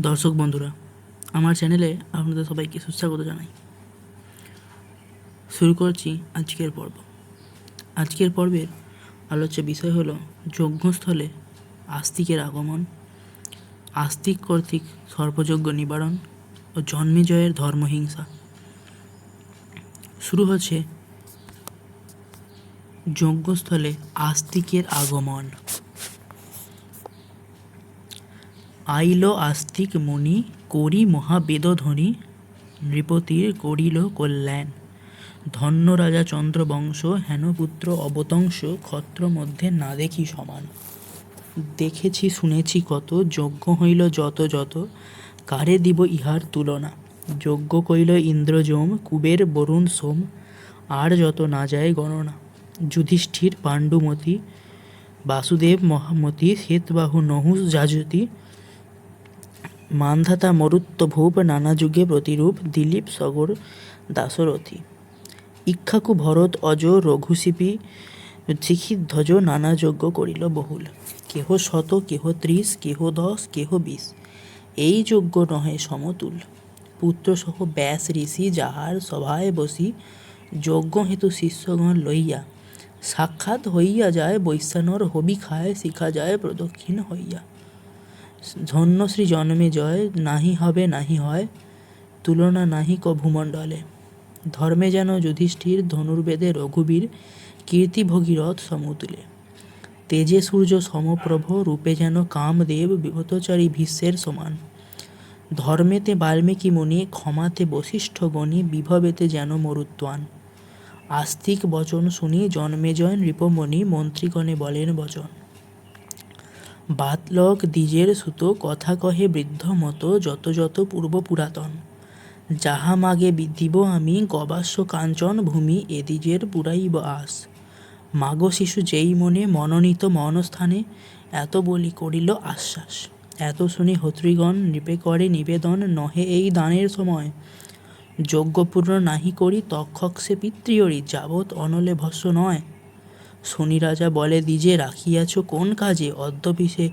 দর্শক বন্ধুরা, আমার চ্যানেলে আপনাদের সবাইকে সুস্বাগত জানাই। শুরু করছি আজকের পর্ব। আজকের পর্বের আলোচ্য বিষয় হলো যজ্ঞস্থলে আস্তিকের আগমন, আস্তিক কর্তৃক সর্পযজ্ঞ নিবারণ ও জন্মেজয়ের ধর্মহিংসা। শুরু হচ্ছে যজ্ঞস্থলে আস্তিকের আগমন। আইল আস্তিক মুনি করি মহাবেদধ্বনি, নৃপতির করিল কল্যাণ, ধন্য রাজা চন্দ্রবংশ, হেন পুত্র অবতংশ, ক্ষত্র মধ্যে না দেখি সমান। দেখেছি শুনেছি কত, যজ্ঞ হইল যত যত, কারে দিব ইহার তুলনা। যজ্ঞ কইল ইন্দ্রযম, কুবের বরুণ সোম, আর যত না যায় গণনা। যুধিষ্ঠির পাণ্ডুমতি, বাসুদেব মহামতি, শ্বেতবাহু নহুষ যাজতি, মান্ধাতা মরুত্ব ভূপ, নানা যুগে প্রতিরূপ, দিলীপ সগর দাশরথী। ইক্ষ্বাকু ভরত অজ, রঘুশিপি শিখিধ্বজ, নানা যজ্ঞ করিল বহুল। কেহ 100, কেহ 30, কেহ 10, কেহ 20, এই যজ্ঞ নহে সমতুল। পুত্রসহ ব্যাস ঋষি, যাহার সভায় বসি, যজ্ঞ হেতু শিষ্যগণ লইয়া, সাক্ষাৎ হইয়া যায় বৈশ্বানর, হবি খায় শিখা যায় প্রদক্ষিণ হইয়া। ধন্য শ্রী জন্মে জয়, নাহি হবে নাহি হয়, তুলনা নাহি ক ভূমণ্ডলে। ধর্মে যেন যুধিষ্ঠির, ধনুর্বেদে রঘুবীর, কীর্তি ভগীরথ সমতুলে। তেজে সূর্য সমপ্রভ, রূপে যেন কামদেব, বিগতচারী ভীষ্মের সমান। ধর্মেতে বাল্মীকি মুনি, ক্ষমাতে বশিষ্ঠ গণি, বিভবেতে যেন মরুত্বান। আস্তিক বচন শুনি জন্মেজয় নৃপমণি, মন্ত্রীগণে বলেন বচন। বাতলক দ্বিজের সুত, কথা কহে বৃদ্ধ মত, যত যত পূর্ব পুরাতন। যাহা মাগে দিব আমি, গবাস্য কাঞ্চন ভূমি, এ দ্বিজের পুরাইব আস। মাগ শিশু যেই মনে, মনোনীত মনস্থানে, এত বলি করিল আশ্বাস। এত শুনি হত্রীগণ, নৃপে করে নিবেদন, নহে এই দানের সময়। যজ্ঞপূর্ণ নাহি করি, তক্ষক সে পিতৃয়রি, যাবৎ অনলে ভস্য নয়। শুনি রাজা বলে দ্বিজে, রাখিয়াছ কোন কাজে, অদ্যপি সে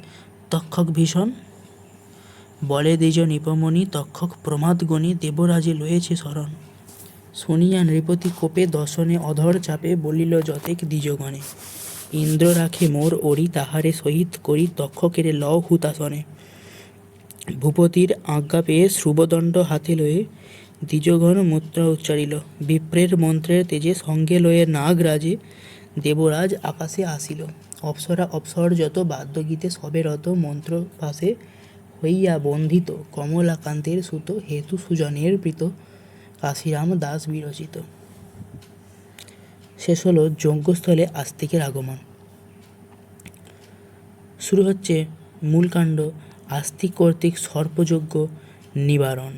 তক্ষক ভীষণ। বলে দ্বিজ নৃপমণি, তক্ষক প্রমাদ গণি, দেবরাজে লয়েছে শরণ। শুনিয়া নৃপতি কোপে, দশনে অধর চাপে, বলিল যতেক দ্বিজগণে, ইন্দ্র রাখে মোর ওরি, তাহারে সহিত করি, তক্ষকেরে লও হুতাসনে। ভূপতির আজ্ঞা পেয়ে শ্রুবদণ্ড হাতে লয়ে, দ্বিজগণ মুদ্রা উচ্চারিল। বিপ্রের মন্ত্রের তেজে, সঙ্গে লয়ে নাগরাজে, দেবরাজ আকাশে আসিল। অপ্সরা অপ্সর যত, বাদ্যগীতে সবে রত, মন্ত্র পাশে হইয়া বন্ধিত, কমলাকান্তের সুত, হেতু সুজনের প্রীত, কাশিরাম দাস বিরচিত। শেষ হলো যজ্ঞস্থলে আস্তিকের আগমন। শুরু হচ্ছে মূল কাণ্ড, আস্তিক কর্তৃক সর্পযজ্ঞ নিবারণ।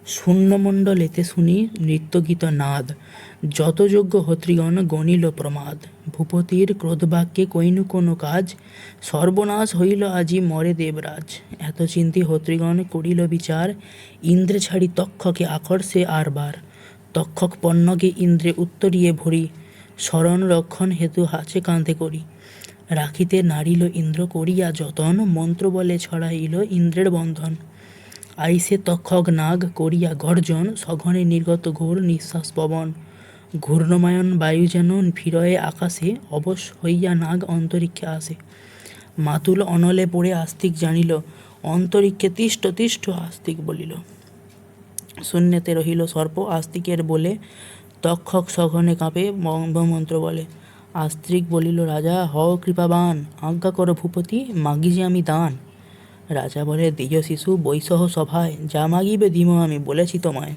শূন্যমণ্ডলেতে শুনি নৃত্যগীত নাদ, যত যজ্ঞ হত্রীগণ গণিল প্রমাদ। ভূপতির ক্রোধবাক্যে কইনু কোনো কাজ, সর্বনাশ হইল আজি মরে দেবরাজ। এত চিন্তি হত্রীগণ করিল বিচার, ইন্দ্রে ছাড়ি তক্ষকে আকর্ষে আরবার। তক্ষক পণ্যকে ইন্দ্রে উত্তরিয়ে ভরি, শরণ রক্ষণ হেতু হাঁচে কাঁধে করি। রাখিতে নারিল ইন্দ্র করিয়া যতন, মন্ত্র বলে ছড়াইল ইন্দ্রের বন্ধন। আইসে তক্ষক নাগ করিয়া গর্জন, সঘনে নির্গত ঘোর নিঃশ্বাস পবন। ঘূর্ণমায়ন বায়ু যেন ফিরয়ে আকাশে, অবশ হইয়া নাগ অন্তরিক্ষে আসে। মাতুল অনলে পড়ে আস্তিক জানিল, অন্তরিক্ষে তিষ্ঠ তিষ্ঠ আস্তিক বলিল। শূন্যতে রহিল সর্প আস্তিকের বলে, তক্ষক সঘনে কাঁপে ব্রহ্মমন্ত্র বলে। আস্তিক বলিল, রাজা হও কৃপাবান, আজ্ঞা করো ভূপতি, মাগি যে আমি দান। রাজা বলে, দ্বিজ শিশু বৈসহ সভায়, যা মাগিবে দিম আমি, বলেছি তোমায়।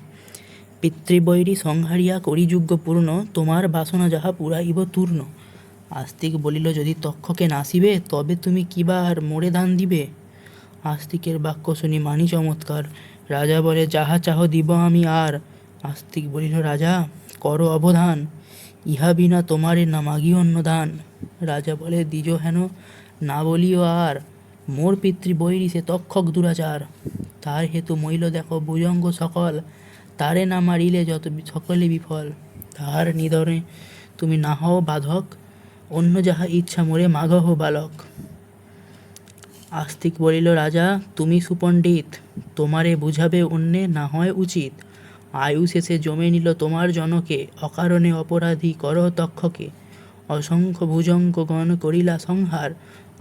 পিতৃবৈরী সংহারিয়া করি যজ্ঞ পূর্ণ, তোমার বাসনা যাহা পুরাইব তূর্ণ। আস্তিক বলিল, যদি তক্ষকে নাসিবে, তবে তুমি কিবা আর মোরে দান দিবে। আস্তিকের বাক্য শুনি মানি চমৎকার, রাজা বলে, যাহা চাহ দিব আমি আর। আস্তিক বলিল, রাজা করো অবধান, ইহা বিনা তোমারে না মাগি অন্য দান। রাজা বলে, দ্বিজ হেন না বলিও আর, মোর পিতৃবৈরী সে তক্ষক দুরাচার। তার হেতু মইল দেখো ভুজঙ্গ সকল, তারে না মারিলে যত সকলে বিফল। তাহার নিধনে তুমি না হও বাধক, অন্য যাহা ইচ্ছা মোরে মাগহ বালক। আস্তিক বলিল, রাজা তুমি সুপণ্ডিত, তোমারে বুঝাবে অন্যে না হয় উচিত। আয়ু শেষে জমে নিল তোমার জনকে, অকারণে অপরাধী করহ তক্ষকে। অসংখ্য ভুজঙ্গগণ করিলা সংহার,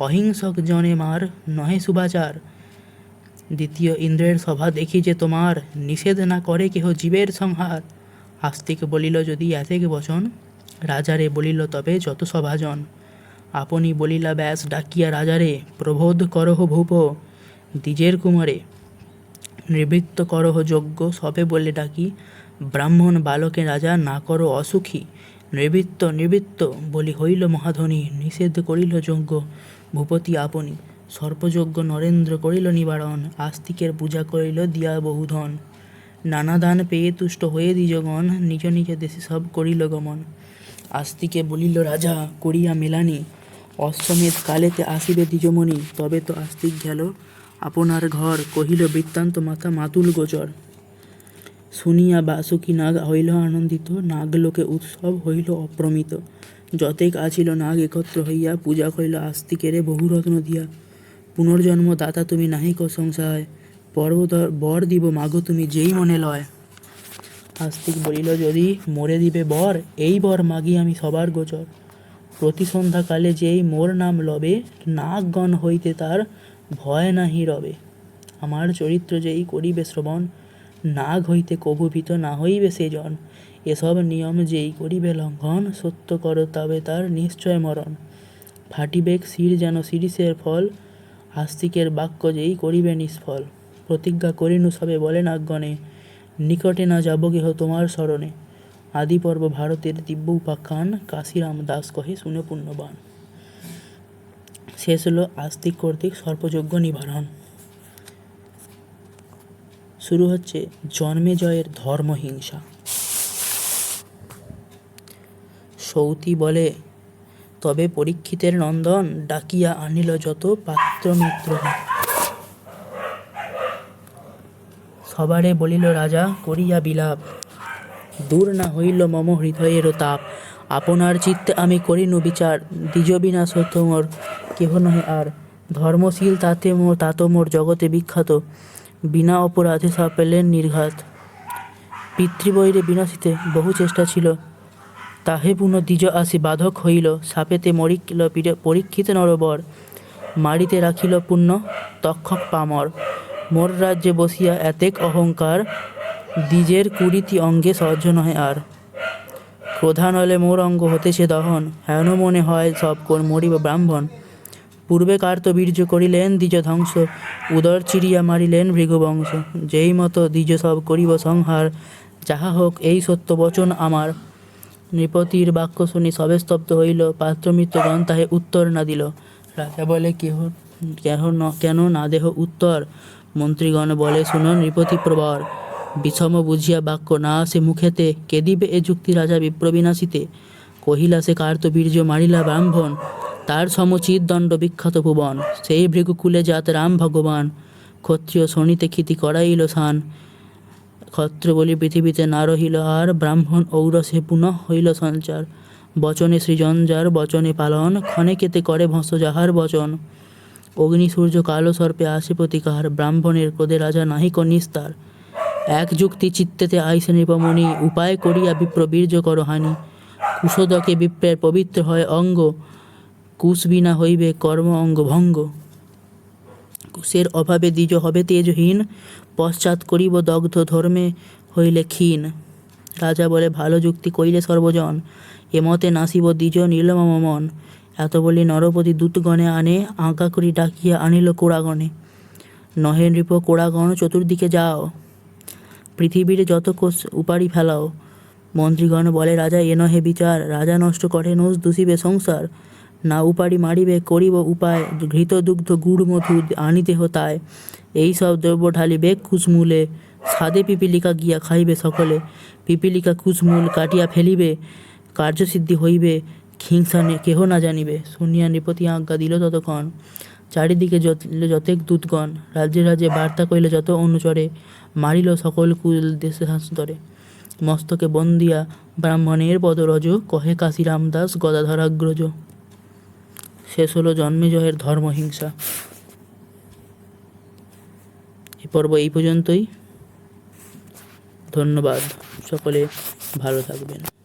অহিংসক জনে মার নহে শুভাচার। দ্বিতীয় ইন্দ্রের সভা দেখি যে তোমার, নিষেধ না করে কেহ জীবের সংহার। আস্তিক বলিল, যদি এতেক বচন, রাজারে বলিল তবে যত সভাজন। আপনি বলিলা ব্যাস ডাকিয়া রাজারে, প্রবোধ করহ ভূপ দ্বিজের কুমারে। নিবৃত্ত করহ যজ্ঞ সবে বলে ডাকি, ব্রাহ্মণ বালকে রাজা না করো অসুখী। নিবৃত্ত নিবৃত্ত বলি হইল মহাধ্বনি, নিষেধ করিল যজ্ঞ ভূপতি আপনি। সর্পযজ্ঞ নরেন্দ্র করিল নিবারণ, আস্তিকের পূজা করিল দিয়া বহুধন। নানা দান পেয়ে তুষ্ট হয়ে দ্বিজগণ, নিজ নিজ দেশে সব করিল গমন। আস্তিকে বলিল, রাজা করিয়া মেলানি, অশ্বমেধ কালেতে আসিবে দ্বিজমণি। তবে তো আস্তিক গেল আপনার ঘর, কহিল বৃত্তান্ত মাতা মাতুল গোচর। শুনিয়া বাসুকী নাগ হইল আনন্দিত, নাগলোকে উৎসব হইল অপ্রমিত। যতেক আছিল নাগ একত্র হইয়া, পূজা করিল আস্তিকেরে বহুরত্ন দিয়া। পুনর্জন্ম দাতা তুমি নাহিক সংশয়, বর দিব মাগো তুমি যেই মনে লয়। আস্তিক বলিল, যদি মোরে দিবে বর, এই বর মাগি আমি সবার গোচর। প্রতি সন্ধ্যাকালে যেই মোর নাম লবে, নাগগণ হইতে তার ভয় নাহি রবে। আমার চরিত্র যেই করিবে শ্রবণ, নাগ হইতে কভু ভীত না হইবে সেজন। এসব নিয়ম যেই করিবে লঙ্ঘন, সত্য কর তবে তার নিশ্চয় মরণ। ফাটিবেক শির যেন শিরিষের ফল, আস্তিকের বাক্য যেই করিবে নিষ্ফল। প্রতিজ্ঞা করিনু সবে বলে নাগগণে, নিকটে না যাব কেহ তোমার শরণে। আদি পর্ব ভারতের দিব্য উপাখ্যান, কাশিরাম দাস কহে শুনে পুণ্যবান। শেষ হলো আস্তিক কর্তৃক সর্পযজ্ঞ নিবারণ। শুরু হচ্ছে জন্মেজয়ের ধর্মহিংসা। সৌতি বলে, তবে পরীক্ষিতের নন্দন, ডাকিয়া আনিল যত পাত্রমিত্র। সবারে বলিল রাজা করিয়া বিলাপ, দূর না হইল মম হৃদয়ের তাপ। আপনার চিত্তে আমি করিনু বিচার, দ্বিজ বিনাশ তোমর কেহ নহে আর। ধর্মশীল তাতো মোর জগতে বিখ্যাত, বিনা অপরাধে সব পেলেন নির্ঘাত। পিতৃবৈরে বিনাশিতে বহু চেষ্টা ছিল, তাহে পুনঃ দ্বিজ আসি বাধক হইল। সাপেতে মরিল পরীক্ষিত নরবর, মারিতে রাখিল পুণ্য তক্ষক পামর। মোর রাজ্যে বসিয়া এতেক অহংকার, দ্বিজের কুরীতি অঙ্গে সহ্য নহে আর। প্রধান হলে মোর অঙ্গ হতেছে দহন, হেন মনে হয় সব মরিব ব্রাহ্মণ। পূর্বে কার্তবীর্য করিলেন দ্বিজ ধ্বংস, উদর চিরিয়া মারিলেন ভৃগুবংশ। যেই মতো দ্বিজ সব করিব সংহার, যাহা হোক এই সত্য বচন আমার। নৃপতির বাক্য শুনি সবে স্তব্ধ হইল, পাত্রমিত্রগণ তাহে উত্তর না দিল। রাজা বলে, কেন না দেহ উত্তর? মন্ত্রীগণ বলে, শুনো নৃপতি প্রবর। বিষম বুঝিয়া বাক্য না আসে মুখেতে, কে দিবে এ যুক্তি রাজা বিপ্রবিনাশিতে। কহিলা সে কার্তবীর্য মারিলা ব্রাহ্মণ, তার সমুচিত দণ্ড বিখ্যাত ভুবন। সেই ভৃগুকুলে জাত রাম ভগবান, ক্ষত্রিয় শোনিতে ক্ষিতি করাইল সান। ক্ষত্র বলি পৃথিবীতে না রহিল আর, ব্রাহ্মণ ঔরসে পুনঃ হইল সঞ্চার। বচনে সৃজন যার বচনে পালন, ক্ষণেকেতে করে ভস্ম যাহার বচন। অগ্নি সূর্য কালো সর্পে আসে প্রতিকার, ব্রাহ্মণের ক্রোধে রাজা নাহিক নিস্তার। এক যুক্তি চিত্তেতে আইসে নৃপমণি, উপায় করিয়া বিপ্র বীর্য কর হানি। কুশোদকে বিপ্রের পবিত্র হয় অঙ্গ, কুশ বিনা হইবে কর্ম অঙ্গ ভঙ্গ। কুশের অভাবে দ্বিজ হবে তেজহীন, পশ্চাৎ করিব দগ্ধ ধর্মে হইলে ক্ষীণ। রাজা বলে, ভালো যুক্তি কইলে সর্বজন, এমতে নাসিব দ্বিজ নির্মম মন। এত বলি নরপতি দূতগণে আনে, আঁকা করি ডাকিয়া আনিল কোড়াগণে। নহে নৃপ কোড়াগণ চতুর্দিকে যাও, পৃথিবীর যত কোষ উপাড়ি ফেলাও। মন্ত্রীগণ বলে, রাজা এ নহে বিচার, রাজা নষ্ট করে নোষ দূষিবে সংসার। না উপাড়ি মারিবে করিব উপায়, ঘৃত দুগ্ধ গুড় মধু আনিতে হতায়। এই সব দ্রব্য ঢালিবে কুশমূলে, সাদে পিপীলিকা গিয়া খাইবে সকলে। পিপীলিকা কুশমূল কাটিয়া ফেলিবে, কার্যসিদ্ধি হইবে, হিংসা কেহ না জানিবে। শুনিয়া নৃপতি আজ্ঞা দিল ততক্ষণ, চারিদিকে যতেক দূতগণ। রাজ্যে রাজ্যে বার্তা কইল যত অনুচরে, মারিল সকল কুল দেশে হাসদরে। মস্তকে বন্দিয়া ব্রাহ্মণের পদরজ, কহে কাশিরাম দাস গদাধরাগ্রজ। শেষ হলো জন্মেজয়ের ধর্মহিংসা। পর্ব এই পর্যন্তই। ধন্যবাদ, সকলে ভালো থাকবেন।